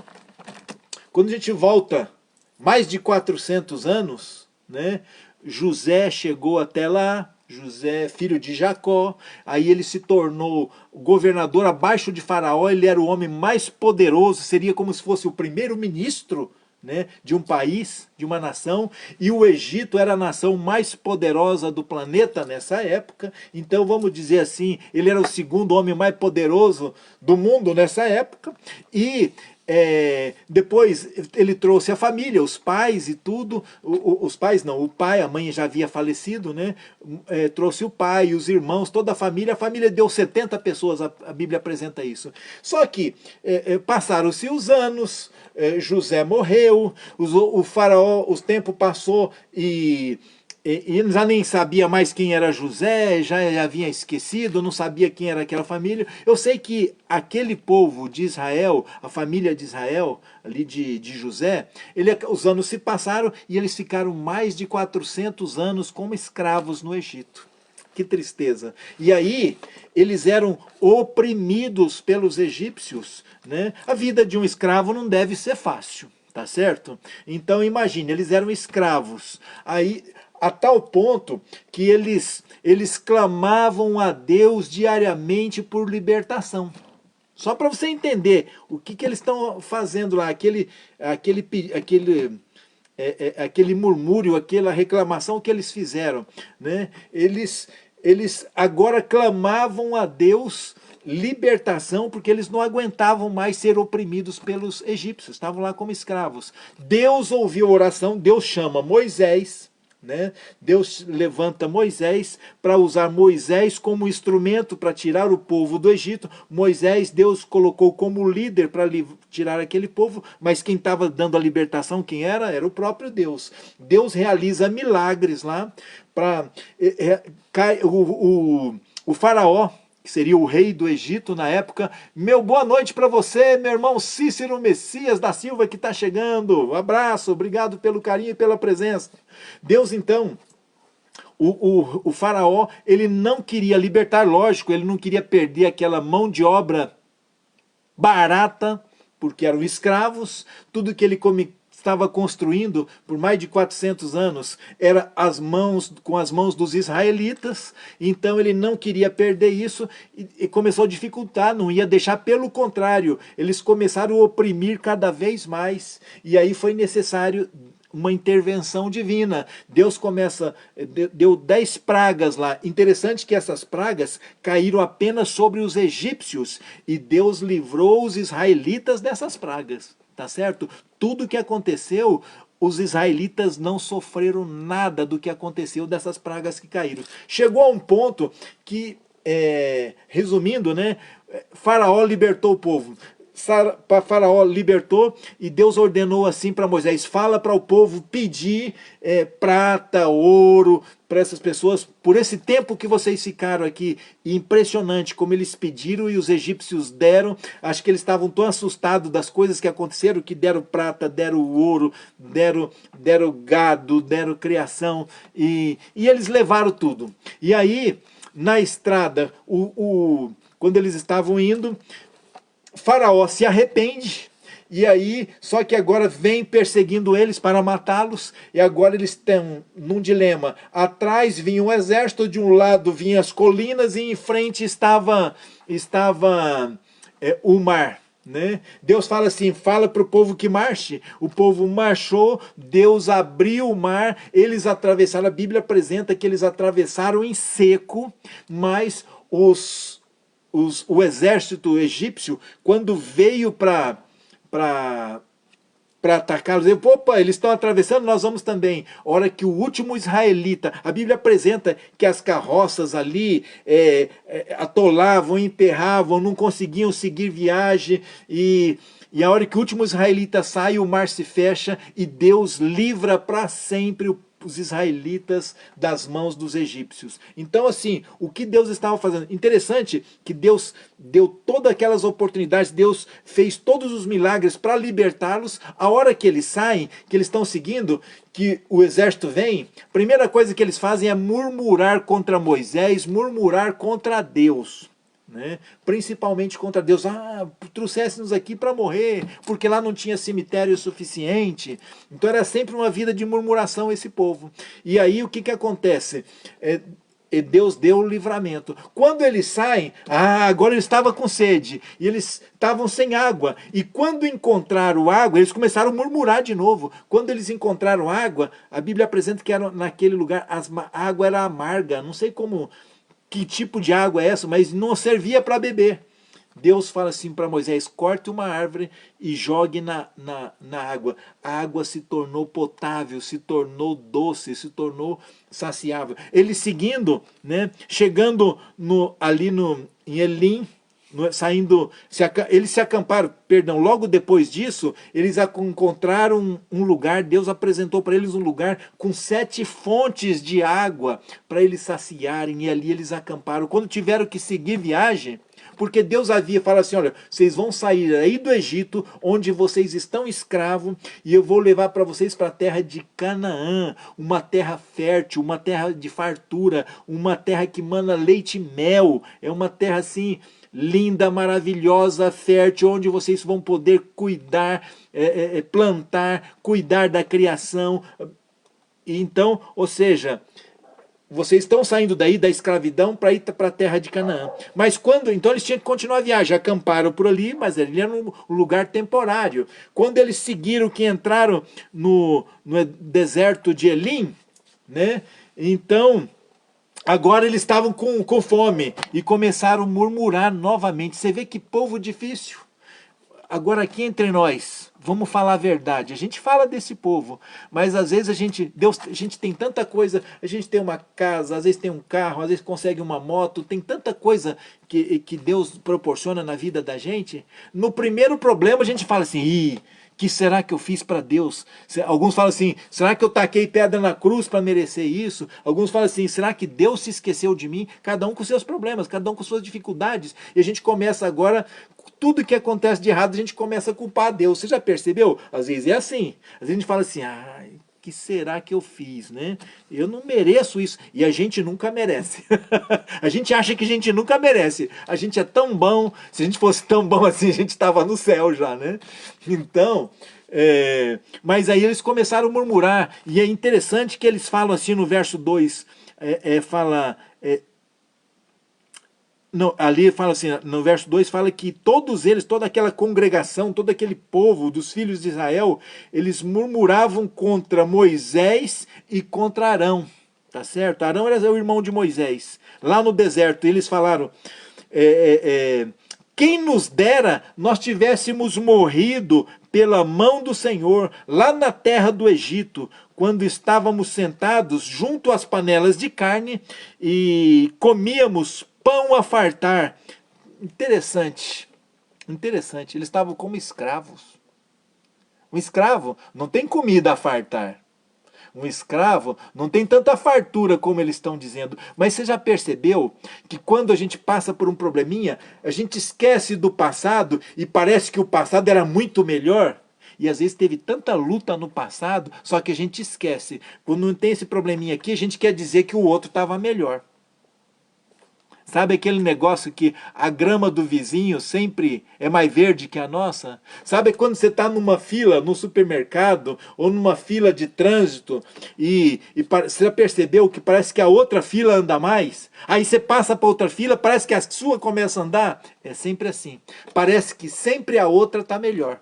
quando a gente volta mais de 400 anos, né, José chegou até lá, José, filho de Jacó, aí ele se tornou governador abaixo de Faraó, ele era o homem mais poderoso, seria como se fosse o primeiro-ministro, né, de um país, de uma nação, e o Egito era a nação mais poderosa do planeta nessa época, então vamos dizer assim, ele era o segundo homem mais poderoso do mundo nessa época, e depois ele trouxe a família, os pais e tudo, os pais não, o pai, a mãe já havia falecido, né? Trouxe o pai, os irmãos, toda a família deu 70 pessoas, a Bíblia apresenta isso. Só que passaram-se os anos, José morreu, o faraó, o tempo passou e já nem sabia mais quem era José, já havia esquecido, não sabia quem era aquela família. Eu sei que aquele povo de Israel, a família de Israel, ali de José, os anos se passaram e eles ficaram mais de 400 anos como escravos no Egito. Que tristeza. E aí, eles eram oprimidos pelos egípcios, né? A vida de um escravo não deve ser fácil, tá certo? Então imagine, eles eram escravos. Aí, a tal ponto que eles clamavam a Deus diariamente por libertação. Só para você entender o que eles estão fazendo lá, aquele murmúrio, aquela reclamação que eles fizeram, né? Eles agora clamavam a Deus libertação, porque eles não aguentavam mais ser oprimidos pelos egípcios, estavam lá como escravos. Deus ouviu a oração, Deus chama Moisés, né? Deus levanta Moisés para usar Moisés como instrumento para tirar o povo do Egito. Moisés, Deus colocou como líder para tirar aquele povo, mas quem estava dando a libertação, quem era? Era o próprio Deus. Deus realiza milagres lá para o faraó, que seria o rei do Egito na época. Meu boa noite para você, meu irmão Cícero Messias da Silva, que está chegando. Um abraço, obrigado pelo carinho e pela presença. Deus, então, o faraó, ele não queria libertar, lógico, ele não queria perder aquela mão de obra barata, porque eram escravos, tudo que ele estava construindo por mais de 400 anos era com as mãos dos israelitas, então ele não queria perder isso e começou a dificultar, não ia deixar, pelo contrário, eles começaram a oprimir cada vez mais, e aí foi necessário uma intervenção divina. Deus deu 10 pragas lá. Interessante que essas pragas caíram apenas sobre os egípcios, e Deus livrou os israelitas dessas pragas. Tá certo? Tudo que aconteceu, os israelitas não sofreram nada do que aconteceu dessas pragas que caíram. Chegou a um ponto que, resumindo, né, Faraó libertou o povo. Faraó libertou e Deus ordenou assim para Moisés: fala para o povo pedir prata, ouro para essas pessoas, por esse tempo que vocês ficaram aqui. Impressionante como eles pediram e os egípcios deram. Acho que eles estavam tão assustados das coisas que aconteceram que deram prata, deram ouro, deram gado, deram criação, e eles levaram tudo. E aí, na estrada, quando eles estavam indo, Faraó se arrepende, e aí, só que agora vem perseguindo eles para matá-los, e agora eles estão num dilema. Atrás vinha um exército, de um lado vinham as colinas, e em frente estava o mar. Né? Deus fala assim, fala para o povo que marche. O povo marchou, Deus abriu o mar, eles atravessaram. A Bíblia apresenta que eles atravessaram em seco, mas o exército egípcio, quando veio para atacá-los, opa, eles estão atravessando, nós vamos também. A hora que o último israelita, a Bíblia apresenta que as carroças ali atolavam, emperravam, não conseguiam seguir viagem, e a hora que o último israelita sai, o mar se fecha e Deus livra para sempre os israelitas das mãos dos egípcios. Então assim, o que Deus estava fazendo? Interessante que Deus deu todas aquelas oportunidades, Deus fez todos os milagres para libertá-los. A hora que eles saem, que eles estão seguindo, que o exército vem, a primeira coisa que eles fazem é murmurar contra Moisés, murmurar contra Deus. Né? Principalmente contra Deus. Trouxesse-nos aqui para morrer, porque lá não tinha cemitério suficiente. Então era sempre uma vida de murmuração esse povo. E aí o que que acontece? Deus deu o livramento. Quando eles saem, agora eles estavam com sede, e eles estavam sem água, e quando encontraram água, eles começaram a murmurar de novo. Quando eles encontraram água, a Bíblia apresenta que era, naquele lugar a água era amarga, não sei como, que tipo de água é essa, mas não servia para beber. Deus fala assim para Moisés, corte uma árvore e jogue na água. A água se tornou potável, se tornou doce, se tornou saciável. Eles seguindo, né, chegando em Elim, eles se acamparam, logo depois disso, eles encontraram um lugar, Deus apresentou para eles um lugar com 7 fontes de água para eles saciarem, e ali eles acamparam. Quando tiveram que seguir viagem, porque Deus havia falado assim, olha, vocês vão sair aí do Egito, onde vocês estão escravos, e eu vou levar para vocês para a terra de Canaã, uma terra fértil, uma terra de fartura, uma terra que mana leite e mel, é uma terra assim, linda, maravilhosa, fértil, onde vocês vão poder cuidar, plantar, cuidar da criação. Então, ou seja, vocês estão saindo daí da escravidão para ir para a terra de Canaã. Mas então eles tinham que continuar a viagem, acamparam por ali, mas ele era um lugar temporário. Quando eles seguiram, que entraram no deserto de Elim, né? Então, agora eles estavam com fome e começaram a murmurar novamente. Você vê que povo difícil. Agora aqui entre nós, vamos falar a verdade. A gente fala desse povo, mas às vezes a gente tem tanta coisa, a gente tem uma casa, às vezes tem um carro, às vezes consegue uma moto, tem tanta coisa que Deus proporciona na vida da gente. No primeiro problema a gente fala assim, que será que eu fiz para Deus? Alguns falam assim, será que eu taquei pedra na cruz para merecer isso? Alguns falam assim, será que Deus se esqueceu de mim? Cada um com seus problemas, cada um com suas dificuldades. E a gente começa agora, tudo que acontece de errado, a gente começa a culpar a Deus. Você já percebeu? Às vezes é assim. Às vezes a gente fala assim, que será que eu fiz, né? Eu não mereço isso. E a gente nunca merece. A gente acha que a gente nunca merece. A gente é tão bom. Se a gente fosse tão bom assim, a gente estava no céu já, né? Então, mas aí eles começaram a murmurar. E é interessante que eles falam assim no verso 2, ali fala assim, no verso 2 fala que todos eles, toda aquela congregação, todo aquele povo dos filhos de Israel, eles murmuravam contra Moisés e contra Arão, tá certo? Arão era o irmão de Moisés. Lá no deserto eles falaram, quem nos dera nós tivéssemos morrido pela mão do Senhor, lá na terra do Egito, quando estávamos sentados junto às panelas de carne e comíamos pão a fartar. Interessante, interessante, eles estavam como escravos. Um escravo não tem comida a fartar. Um escravo não tem tanta fartura como eles estão dizendo. Mas você já percebeu que quando a gente passa por um probleminha, a gente esquece do passado e parece que o passado era muito melhor? E às vezes teve tanta luta no passado, só que a gente esquece. Quando não tem esse probleminha aqui, a gente quer dizer que o outro estava melhor. Sabe aquele negócio que a grama do vizinho sempre é mais verde que a nossa? Sabe quando você está numa fila no supermercado ou numa fila de trânsito e você já percebeu que parece que a outra fila anda mais? Aí você passa para outra fila, parece que a sua começa a andar? É sempre assim. Parece que sempre a outra está melhor.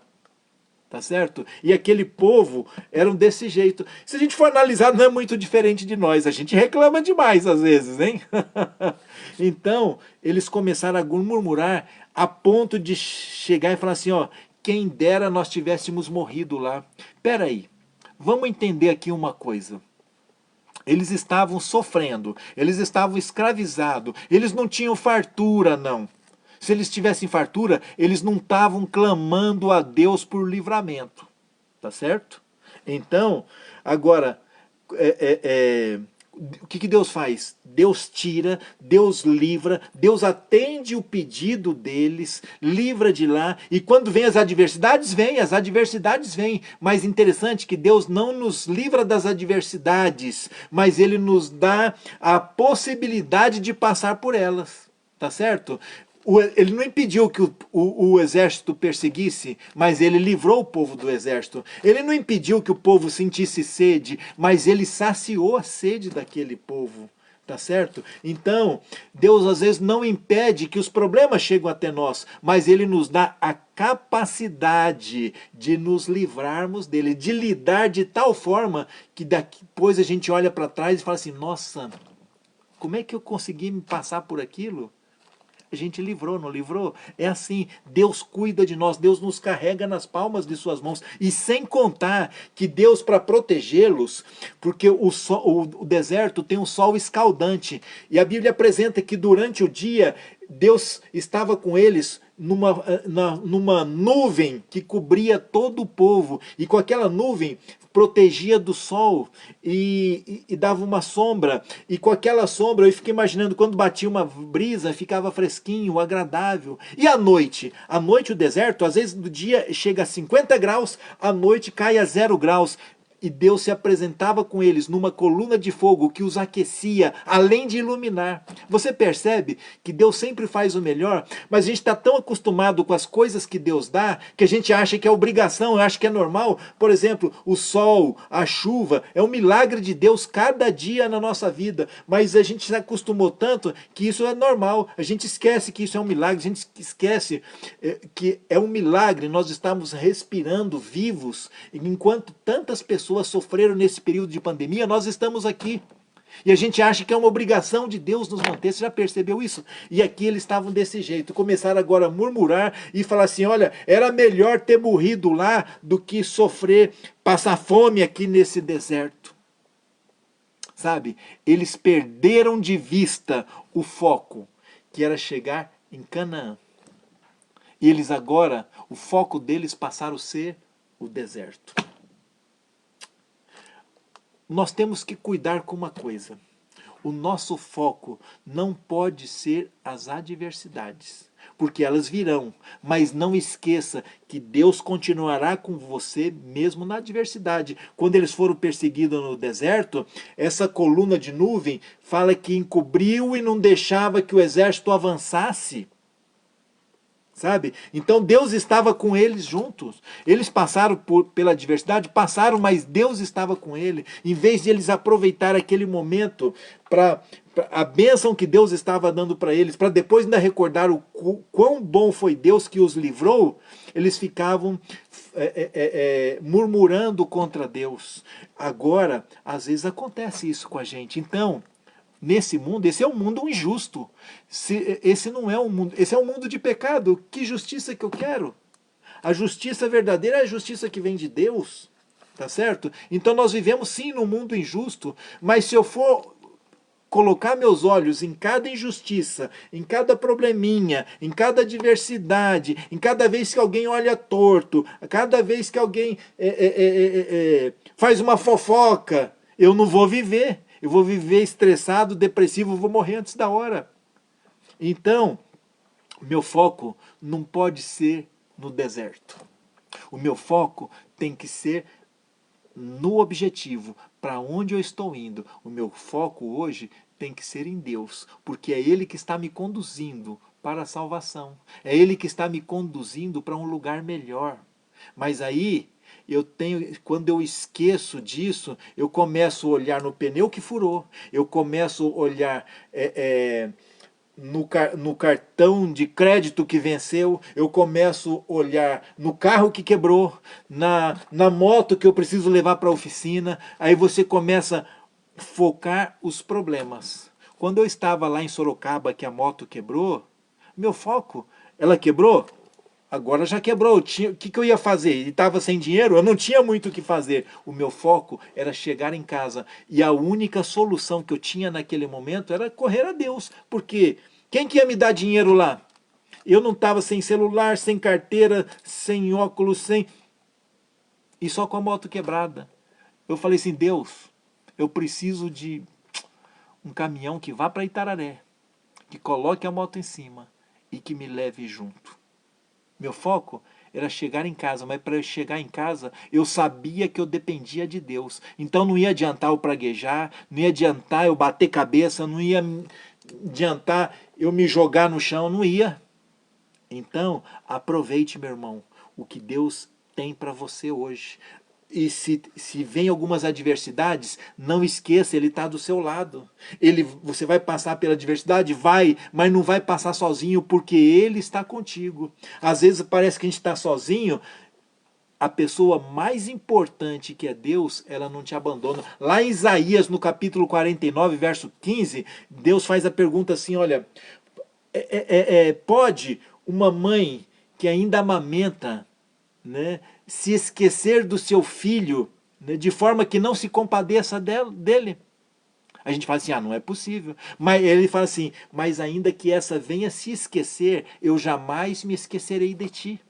Tá certo? E aquele povo eram desse jeito. Se a gente for analisar, não é muito diferente de nós. A gente reclama demais às vezes, hein? Então, eles começaram a murmurar a ponto de chegar e falar assim, ó, quem dera nós tivéssemos morrido lá. Espera aí, vamos entender aqui uma coisa. Eles estavam sofrendo, eles estavam escravizados, eles não tinham fartura, não. Se eles tivessem fartura, eles não estavam clamando a Deus por livramento. Tá certo? Então, agora, o que Deus faz? Deus tira, Deus livra, Deus atende o pedido deles, livra de lá, e quando vem as adversidades, vêm, mas interessante que Deus não nos livra das adversidades, mas Ele nos dá a possibilidade de passar por elas, tá certo? Ele não impediu que o exército perseguisse, mas ele livrou o povo do exército. Ele não impediu que o povo sentisse sede, mas ele saciou a sede daquele povo. Tá certo? Então, Deus às vezes não impede que os problemas cheguem até nós, mas Ele nos dá a capacidade de nos livrarmos dele, de lidar de tal forma que depois a gente olha para trás e fala assim, nossa, como é que eu consegui me passar por aquilo? A gente livrou, não livrou? É assim, Deus cuida de nós, Deus nos carrega nas palmas de suas mãos. E sem contar que Deus, para protegê-los, porque o deserto tem um sol escaldante, e a Bíblia apresenta que durante o dia, Deus estava com eles numa nuvem que cobria todo o povo, e com aquela nuvem protegia do sol e dava uma sombra, e com aquela sombra eu fiquei imaginando quando batia uma brisa, ficava fresquinho, agradável. E à noite o deserto, às vezes no dia chega a 50 graus, à noite cai a 0 graus, e Deus se apresentava com eles numa coluna de fogo que os aquecia, além de iluminar. Você percebe que Deus sempre faz o melhor, mas a gente está tão acostumado com as coisas que Deus dá, que a gente acha que é obrigação, acha que é normal. Por exemplo, o sol, a chuva, é um milagre de Deus cada dia na nossa vida, mas a gente se acostumou tanto que isso é normal, a gente esquece que isso é um milagre, a gente esquece que é um milagre nós estamos respirando vivos, enquanto tantas pessoas sofreram nesse período de pandemia, nós estamos aqui. E a gente acha que é uma obrigação de Deus nos manter. Você já percebeu isso? E aqui eles estavam desse jeito. Começaram agora a murmurar e falar assim, olha, era melhor ter morrido lá do que sofrer, passar fome aqui nesse deserto. Sabe? Eles perderam de vista o foco, que era chegar em Canaã. E eles agora, o foco deles passaram a ser o deserto. Nós temos que cuidar com uma coisa. O nosso foco não pode ser as adversidades, porque elas virão. Mas não esqueça que Deus continuará com você mesmo na adversidade. Quando eles foram perseguidos no deserto, essa coluna de nuvem fala que encobriu e não deixava que o exército avançasse. Sabe? Então Deus estava com eles juntos. Eles passaram pela adversidade, passaram, mas Deus estava com eles. Em vez de eles aproveitar aquele momento para a bênção que Deus estava dando para eles, para depois ainda recordar o quão bom foi Deus que os livrou, eles ficavam murmurando contra Deus. Agora, às vezes acontece isso com a gente. Então, nesse mundo, esse é um mundo injusto. Esse não é um mundo, esse é um mundo de pecado. Que justiça que eu quero? A justiça verdadeira é a justiça que vem de Deus, tá certo? Então nós vivemos sim num mundo injusto, mas se eu for colocar meus olhos em cada injustiça, em cada probleminha, em cada adversidade, em cada vez que alguém olha torto, cada vez que alguém faz uma fofoca, eu não vou viver. Eu vou viver estressado, depressivo, vou morrer antes da hora. Então, o meu foco não pode ser no deserto. O meu foco tem que ser no objetivo, para onde eu estou indo. O meu foco hoje tem que ser em Deus, porque é Ele que está me conduzindo para a salvação. É Ele que está me conduzindo para um lugar melhor. Mas aí, quando eu esqueço disso, eu começo a olhar no pneu que furou, eu começo a olhar no cartão de crédito que venceu, eu começo a olhar no carro que quebrou, na moto que eu preciso levar para a oficina. Aí você começa a focar os problemas. Quando eu estava lá em Sorocaba, que a moto quebrou, meu foco, ela quebrou? Agora já quebrou. O que eu ia fazer? E estava sem dinheiro? Eu não tinha muito o que fazer. O meu foco era chegar em casa. E a única solução que eu tinha naquele momento era correr a Deus. Porque quem que ia me dar dinheiro lá? Eu não estava sem celular, sem carteira, sem óculos, e só com a moto quebrada. Eu falei assim, Deus, eu preciso de um caminhão que vá para Itararé, que coloque a moto em cima e que me leve junto. Meu foco era chegar em casa, mas para eu chegar em casa, eu sabia que eu dependia de Deus. Então não ia adiantar eu praguejar, não ia adiantar eu bater cabeça, não ia adiantar eu me jogar no chão, não ia. Então, aproveite, meu irmão, o que Deus tem para você hoje. E se vem algumas adversidades, não esqueça, Ele está do seu lado. Você vai passar pela adversidade? Vai, mas não vai passar sozinho, porque Ele está contigo. Às vezes parece que a gente está sozinho, a pessoa mais importante que é Deus, ela não te abandona. Lá em Isaías, no capítulo 49, verso 15, Deus faz a pergunta assim, olha, pode uma mãe que ainda amamenta, né, se esquecer do seu filho, né, de forma que não se compadeça dele? A gente fala assim, não é possível. Mas ele fala assim, mas ainda que essa venha se esquecer, eu jamais me esquecerei de ti.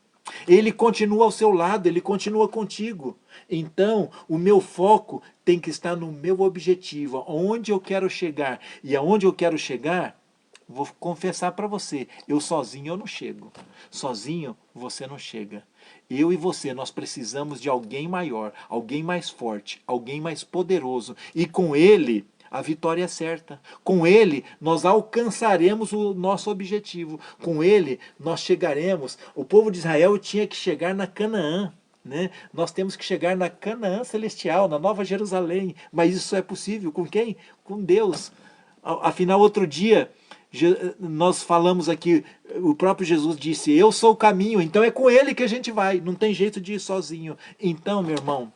Ele continua ao seu lado, ele continua contigo. Então, o meu foco tem que estar no meu objetivo, onde eu quero chegar. E aonde eu quero chegar, vou confessar para você, eu sozinho eu não chego. Sozinho você não chega. Eu e você, nós precisamos de alguém maior, alguém mais forte, alguém mais poderoso. E com ele, a vitória é certa. Com ele, nós alcançaremos o nosso objetivo. Com ele, nós chegaremos. O povo de Israel tinha que chegar na Canaã. Né? Nós temos que chegar na Canaã celestial, na Nova Jerusalém. Mas isso é possível com quem? Com Deus. Afinal, outro dia, nós falamos aqui, o próprio Jesus disse, eu sou o caminho, então é com ele que a gente vai, não tem jeito de ir sozinho. Então, meu irmão,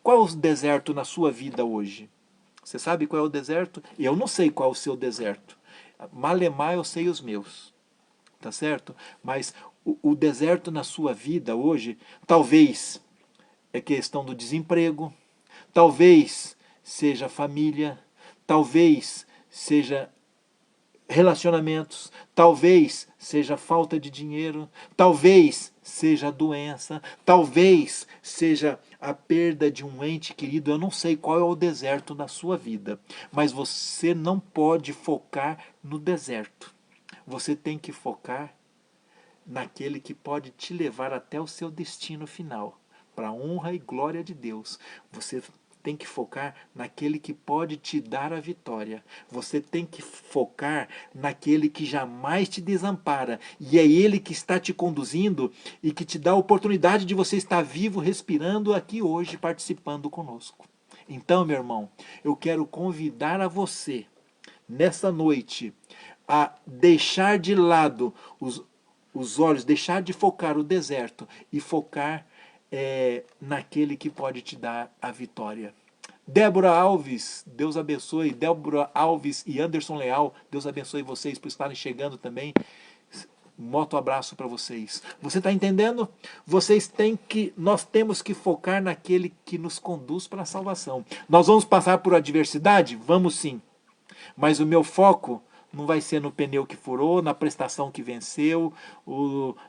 qual é o deserto na sua vida hoje? Você sabe qual é o deserto? Eu não sei qual é o seu deserto. Malemar eu sei os meus, tá certo? Mas o deserto na sua vida hoje, talvez é questão do desemprego, talvez seja família, talvez seja relacionamentos, talvez seja falta de dinheiro, talvez seja doença, talvez seja a perda de um ente querido. Eu não sei qual é o deserto na sua vida, mas você não pode focar no deserto. Você tem que focar naquele que pode te levar até o seu destino final, para a honra e glória de Deus. Você tem que focar naquele que pode te dar a vitória. Você tem que focar naquele que jamais te desampara. E é ele que está te conduzindo e que te dá a oportunidade de você estar vivo, respirando aqui hoje, participando conosco. Então, meu irmão, eu quero convidar a você, nessa noite, a deixar de lado os olhos, deixar de focar o deserto e focar naquele que pode te dar a vitória. Débora Alves, Deus abençoe. Débora Alves e Anderson Leal, Deus abençoe vocês por estarem chegando também. Moto abraço para vocês. Você está entendendo? Nós temos que focar naquele que nos conduz para a salvação. Nós vamos passar por adversidade? Vamos sim. Mas o meu foco não vai ser no pneu que furou, na prestação que venceu,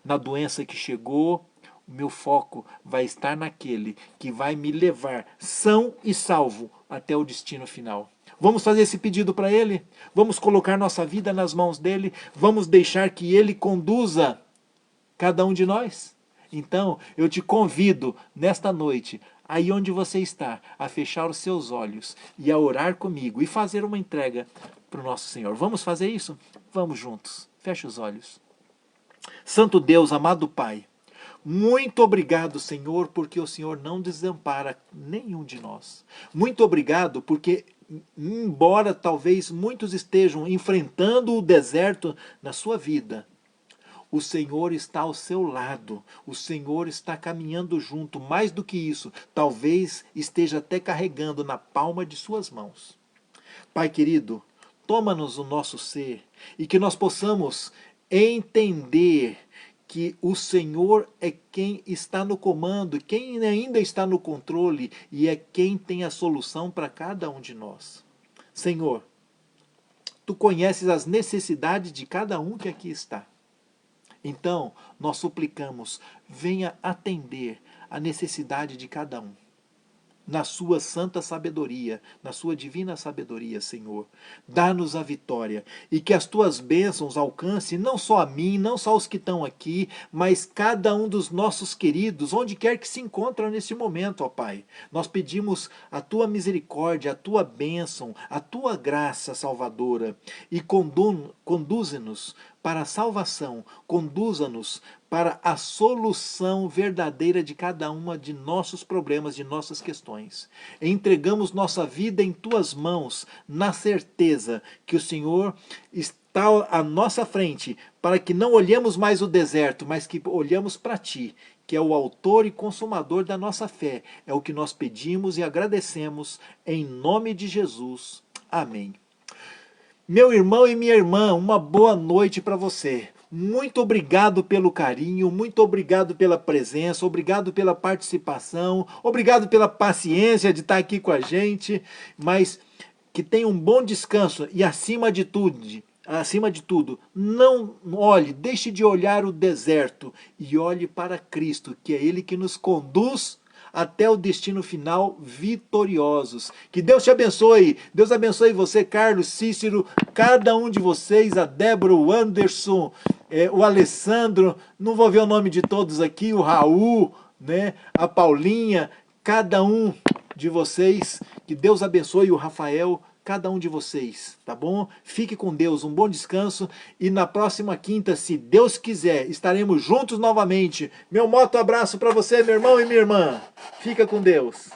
na doença que chegou. O meu foco vai estar naquele que vai me levar são e salvo até o destino final. Vamos fazer esse pedido para ele? Vamos colocar nossa vida nas mãos dele? Vamos deixar que ele conduza cada um de nós? Então, eu te convido nesta noite, aí onde você está, a fechar os seus olhos e a orar comigo e fazer uma entrega para o nosso Senhor. Vamos fazer isso? Vamos juntos. Feche os olhos. Santo Deus, amado Pai, muito obrigado, Senhor, porque o Senhor não desampara nenhum de nós. Muito obrigado porque, embora talvez muitos estejam enfrentando o deserto na sua vida, o Senhor está ao seu lado, o Senhor está caminhando junto. Mais do que isso, talvez esteja até carregando na palma de suas mãos. Pai querido, toma-nos o nosso ser e que nós possamos entender que o Senhor é quem está no comando, quem ainda está no controle e é quem tem a solução para cada um de nós. Senhor, Tu conheces as necessidades de cada um que aqui está. Então, nós suplicamos, venha atender a necessidade de cada um. na sua santa sabedoria, na sua divina sabedoria, Senhor. Dá-nos a vitória e que as tuas bênçãos alcancem não só a mim, não só os que estão aqui, mas cada um dos nossos queridos, onde quer que se encontram nesse momento, ó Pai. Nós pedimos a tua misericórdia, a tua bênção, a tua graça salvadora e conduze-nos para a salvação, conduza-nos para a solução verdadeira de cada uma de nossos problemas, de nossas questões. Entregamos nossa vida em tuas mãos, na certeza que o Senhor está à nossa frente, para que não olhemos mais o deserto, mas que olhamos para ti, que é o autor e consumador da nossa fé. É o que nós pedimos e agradecemos em nome de Jesus. Amém. Meu irmão e minha irmã, uma boa noite para você. Muito obrigado pelo carinho, muito obrigado pela presença, obrigado pela participação, obrigado pela paciência de estar aqui com a gente, mas que tenha um bom descanso e acima de tudo, não olhe, deixe de olhar o deserto e olhe para Cristo, que é Ele que nos conduz até o destino final vitoriosos. Que Deus te abençoe. Deus abençoe você, Carlos, Cícero, cada um de vocês, a Débora, o Anderson, o Alessandro, não vou ver o nome de todos aqui, o Raul, né, a Paulinha, cada um de vocês. Que Deus abençoe o Rafael, cada um de vocês, tá bom? Fique com Deus, um bom descanso e na próxima quinta, se Deus quiser, estaremos juntos novamente. Meu moto abraço para você, meu irmão e minha irmã. Fica com Deus.